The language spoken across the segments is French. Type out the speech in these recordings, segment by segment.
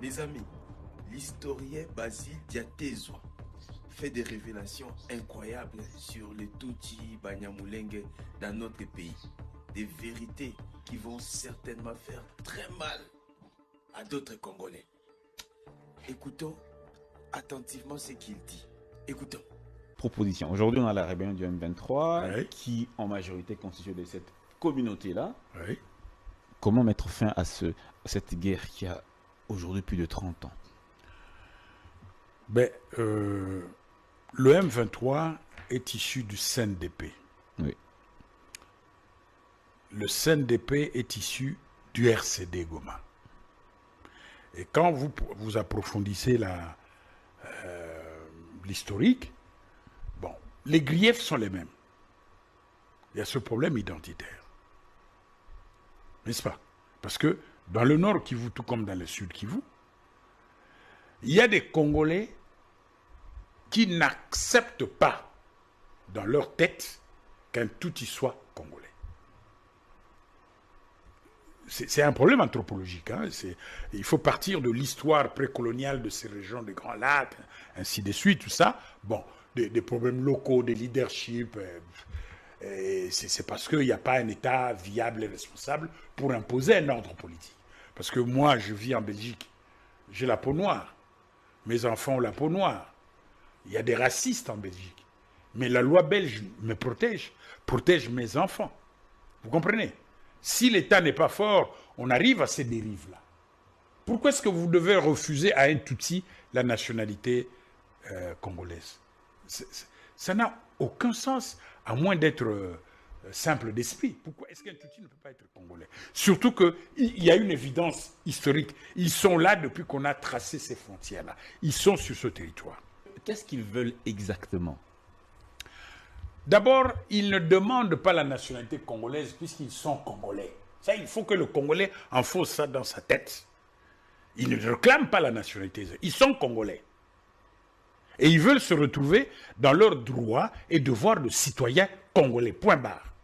Les amis, l'historien Basile Diatezwa fait des révélations incroyables sur les Tutsi Banyamulenge dans notre pays. Des vérités qui vont certainement faire très mal à d'autres Congolais. Écoutons attentivement ce qu'il dit. Écoutons. Proposition. Aujourd'hui, on a la rébellion du M23 qui, en majorité, constitue de cette communauté-là. Oui. Comment mettre fin à cette guerre qui a aujourd'hui plus de 30 ans? Le M23 est issu du CNDP. Oui. Le CNDP est issu du RCD Goma. Et quand vous approfondissez l'historique, les griefs sont les mêmes. Il y a ce problème identitaire. N'est-ce pas? Parce que dans le nord Kivu, tout comme dans le sud Kivu, il y a des Congolais qui n'acceptent pas dans leur tête qu'un Tutsi soit Congolais. C'est un problème anthropologique. Il faut partir de l'histoire précoloniale de ces régions des Grands Lacs, ainsi de suite, tout ça. Des problèmes locaux, des leaderships. C'est parce qu'il n'y a pas un État viable et responsable pour imposer un ordre politique. Parce que moi, je vis en Belgique. J'ai la peau noire. Mes enfants ont la peau noire. Il y a des racistes en Belgique. Mais la loi belge me protège mes enfants. Vous comprenez? Si l'État n'est pas fort, on arrive à ces dérives-là. Pourquoi est-ce que vous devez refuser à un Tutsi la nationalité congolaise? Ça n'a aucun sens, à moins d'être simple d'esprit. Pourquoi est-ce qu'un Tutsi ne peut pas être congolais? Surtout qu'il y a une évidence historique. Ils sont là depuis qu'on a tracé ces frontières-là. Ils sont sur ce territoire. Qu'est-ce qu'ils veulent exactement? D'abord, ils ne demandent pas la nationalité congolaise puisqu'ils sont congolais. Ça, il faut que le Congolais enfonce ça dans sa tête. Ils ne réclament pas la nationalité. Ils sont congolais. Et ils veulent se retrouver dans leurs droits et devoirs de citoyens congolais. Point barre.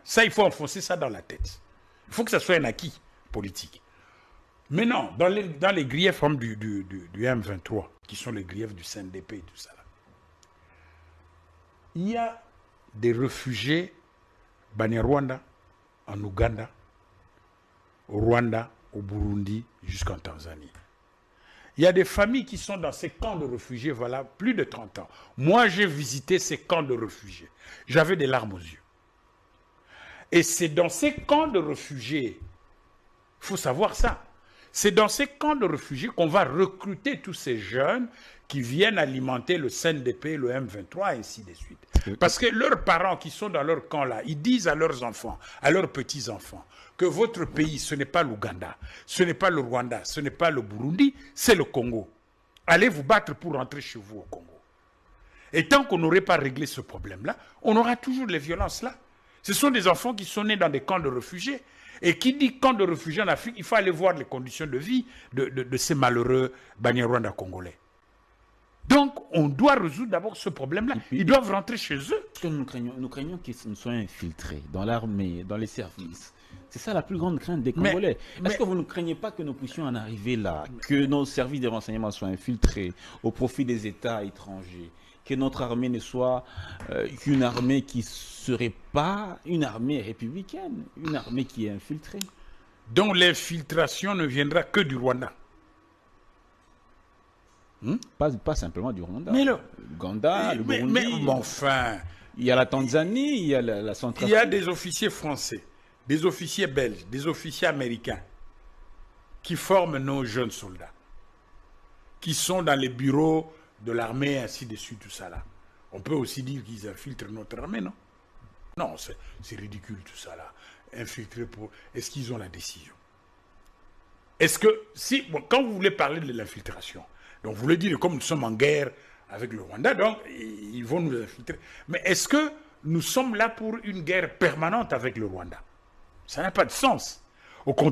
Ça, il faut enfoncer ça dans la tête. Il faut que ça soit un acquis politique. Mais non, dans les griefs du M23, qui sont les griefs du CNDP et tout ça, là, il y a des réfugiés Banyarwanda en Ouganda, au Rwanda, au Burundi, jusqu'en Tanzanie. Il y a des familles qui sont dans ces camps de réfugiés, voilà, plus de 30 ans. Moi, j'ai visité ces camps de réfugiés. J'avais des larmes aux yeux. Et c'est dans ces camps de réfugiés, il faut savoir ça, c'est dans ces camps de réfugiés qu'on va recruter tous ces jeunes qui viennent alimenter le CNDP, le M23, et ainsi de suite. Parce que leurs parents qui sont dans leur camp-là, ils disent à leurs enfants, à leurs petits-enfants, que votre pays, ce n'est pas l'Ouganda, ce n'est pas le Rwanda, ce n'est pas le Burundi, c'est le Congo. Allez vous battre pour rentrer chez vous au Congo. Et tant qu'on n'aurait pas réglé ce problème-là, on aura toujours les violences-là. Ce sont des enfants qui sont nés dans des camps de réfugiés. Et qui dit camp de réfugiés en Afrique, il faut aller voir les conditions de vie de ces malheureux Banyarwanda congolais. Donc, on doit résoudre d'abord ce problème-là. Ils doivent rentrer chez eux. Parce que nous craignons qu'ils soient infiltrés dans l'armée, dans les services. C'est ça la plus grande crainte des Congolais. Est-ce que vous ne craignez pas que nous puissions en arriver là, que nos services de renseignement soient infiltrés au profit des États étrangers, que notre armée ne soit qu'une armée qui ne serait pas une armée républicaine, une armée qui est infiltrée? Donc l'infiltration ne viendra que du Rwanda. Pas simplement du Rwanda. Mais Ouganda, le Burundi. Mais enfin, il y a la Tanzanie, il y a la Centrafrique. Il y a des officiers français, des officiers belges, des officiers américains qui forment nos jeunes soldats, qui sont dans les bureaux de l'armée, ainsi de suite, tout ça là. On peut aussi dire qu'ils infiltrent notre armée, non? Non, c'est ridicule tout ça là. Infiltrer pour... Est-ce qu'ils ont la décision? Est-ce que... quand vous voulez parler de l'infiltration, donc vous voulez dire comme nous sommes en guerre avec le Rwanda, donc ils vont nous infiltrer. Mais est-ce que nous sommes là pour une guerre permanente avec le Rwanda? Ça n'a pas de sens. Au contraire,